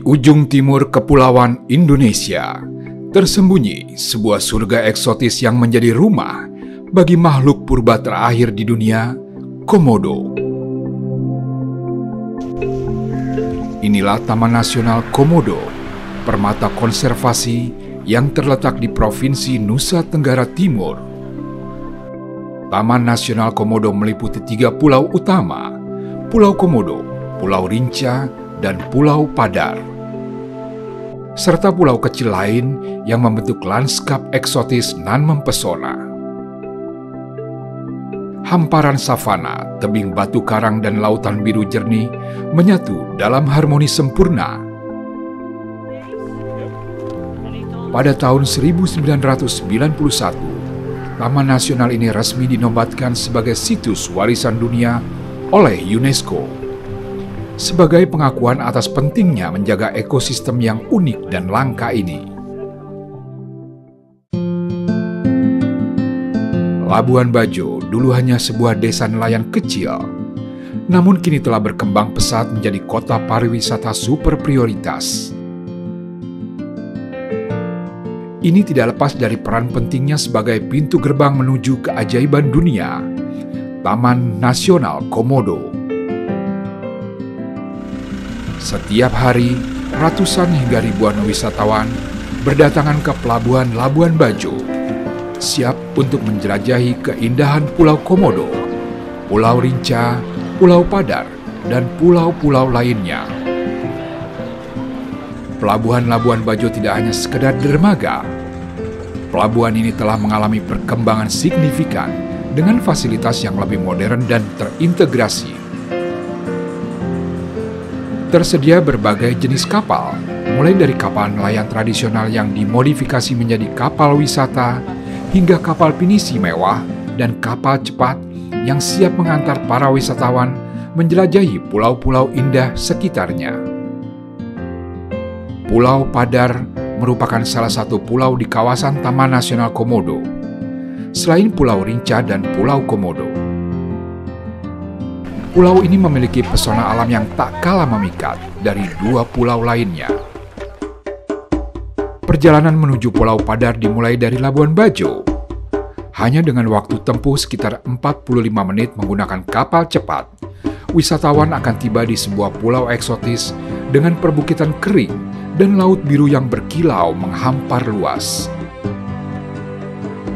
Di ujung timur kepulauan Indonesia, tersembunyi sebuah surga eksotis yang menjadi rumah bagi makhluk purba terakhir di dunia, Komodo. Inilah Taman Nasional Komodo, permata konservasi yang terletak di Provinsi Nusa Tenggara Timur. Taman Nasional Komodo meliputi 3 pulau utama, Pulau Komodo, Pulau Rinca, dan Pulau Padar, serta pulau kecil lain yang membentuk lanskap eksotis nan mempesona. Hamparan savana, tebing batu karang, dan lautan biru jernih menyatu dalam harmoni sempurna. Pada tahun 1991, Taman Nasional ini resmi dinobatkan sebagai situs warisan dunia oleh UNESCO, sebagai pengakuan atas pentingnya menjaga ekosistem yang unik dan langka ini. Labuan Bajo dulu hanya sebuah desa nelayan kecil, namun kini telah berkembang pesat menjadi kota pariwisata super prioritas. Ini tidak lepas dari peran pentingnya sebagai pintu gerbang menuju keajaiban dunia, Taman Nasional Komodo. Setiap hari, ratusan hingga ribuan wisatawan berdatangan ke pelabuhan Labuan Bajo, siap untuk menjelajahi keindahan Pulau Komodo, Pulau Rinca, Pulau Padar, dan pulau-pulau lainnya. Pelabuhan Labuan Bajo tidak hanya sekedar dermaga. Pelabuhan ini telah mengalami perkembangan signifikan dengan fasilitas yang lebih modern dan terintegrasi. Tersedia berbagai jenis kapal, mulai dari kapal nelayan tradisional yang dimodifikasi menjadi kapal wisata, hingga kapal pinisi mewah dan kapal cepat yang siap mengantar para wisatawan menjelajahi pulau-pulau indah sekitarnya. Pulau Padar merupakan salah satu pulau di kawasan Taman Nasional Komodo, selain Pulau Rinca dan Pulau Komodo. Pulau ini memiliki pesona alam yang tak kalah memikat dari 2 pulau lainnya. Perjalanan menuju Pulau Padar dimulai dari Labuan Bajo. Hanya dengan waktu tempuh sekitar 45 menit menggunakan kapal cepat, wisatawan akan tiba di sebuah pulau eksotis dengan perbukitan kering dan laut biru yang berkilau menghampar luas.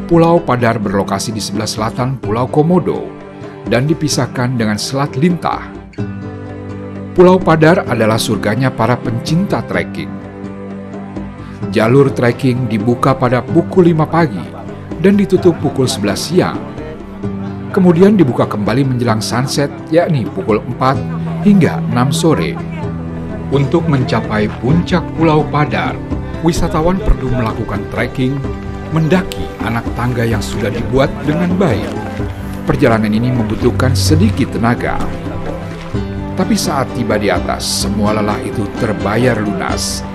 Pulau Padar berlokasi di sebelah selatan Pulau Komodo dan dipisahkan dengan Selat Lintah. Pulau Padar adalah surganya para pencinta trekking. Jalur trekking dibuka pada pukul 5 pagi dan ditutup pukul 11 siang. Kemudian dibuka kembali menjelang sunset, yakni pukul 4 hingga 6 sore. Untuk mencapai puncak Pulau Padar, wisatawan perlu melakukan trekking, mendaki anak tangga yang sudah dibuat dengan baik. Perjalanan ini membutuhkan sedikit tenaga. Tapi saat tiba di atas, semua lelah itu terbayar lunas.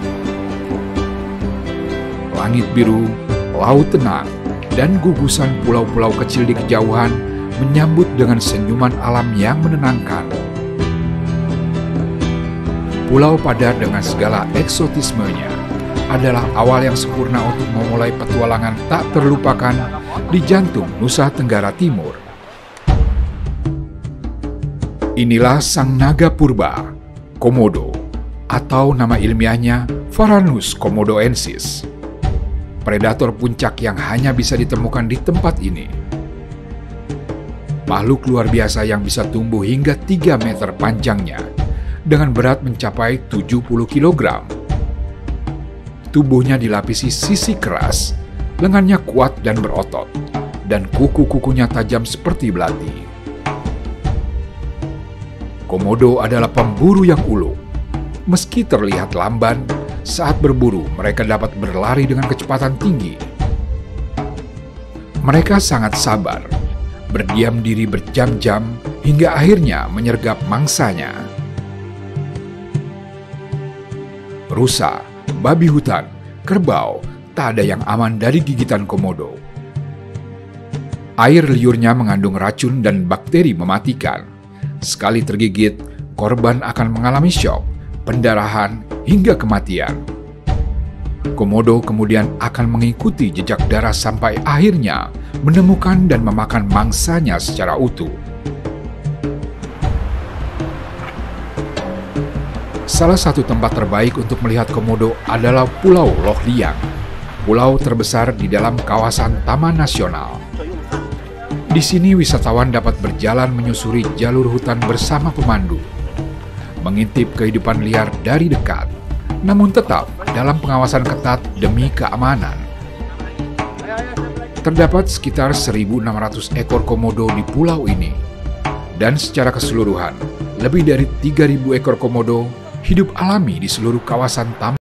Langit biru, laut tenang, dan gugusan pulau-pulau kecil di kejauhan menyambut dengan senyuman alam yang menenangkan. Pulau Padar dengan segala eksotismenya adalah awal yang sempurna untuk memulai petualangan tak terlupakan di jantung Nusa Tenggara Timur. Inilah sang naga purba, Komodo, atau nama ilmiahnya Varanus komodoensis. Predator puncak yang hanya bisa ditemukan di tempat ini. Makhluk luar biasa yang bisa tumbuh hingga 3 meter panjangnya, dengan berat mencapai 70 kg. Tubuhnya dilapisi sisi keras, lengannya kuat dan berotot, dan kuku-kukunya tajam seperti belati. Komodo adalah pemburu yang ulung. Meski terlihat lamban, saat berburu mereka dapat berlari dengan kecepatan tinggi. Mereka sangat sabar, berdiam diri berjam-jam hingga akhirnya menyergap mangsanya. Rusa, babi hutan, kerbau, tak ada yang aman dari gigitan Komodo. Air liurnya mengandung racun dan bakteri mematikan. Sekali tergigit, korban akan mengalami syok, pendarahan, hingga kematian. Komodo kemudian akan mengikuti jejak darah sampai akhirnya menemukan dan memakan mangsanya secara utuh. Salah satu tempat terbaik untuk melihat komodo adalah Pulau Loh Liang, pulau terbesar di dalam kawasan Taman Nasional. Di sini wisatawan dapat berjalan menyusuri jalur hutan bersama pemandu, mengintip kehidupan liar dari dekat, namun tetap dalam pengawasan ketat demi keamanan. Terdapat sekitar 1.600 ekor komodo di pulau ini, dan secara keseluruhan, lebih dari 3.000 ekor komodo hidup alami di seluruh kawasan taman.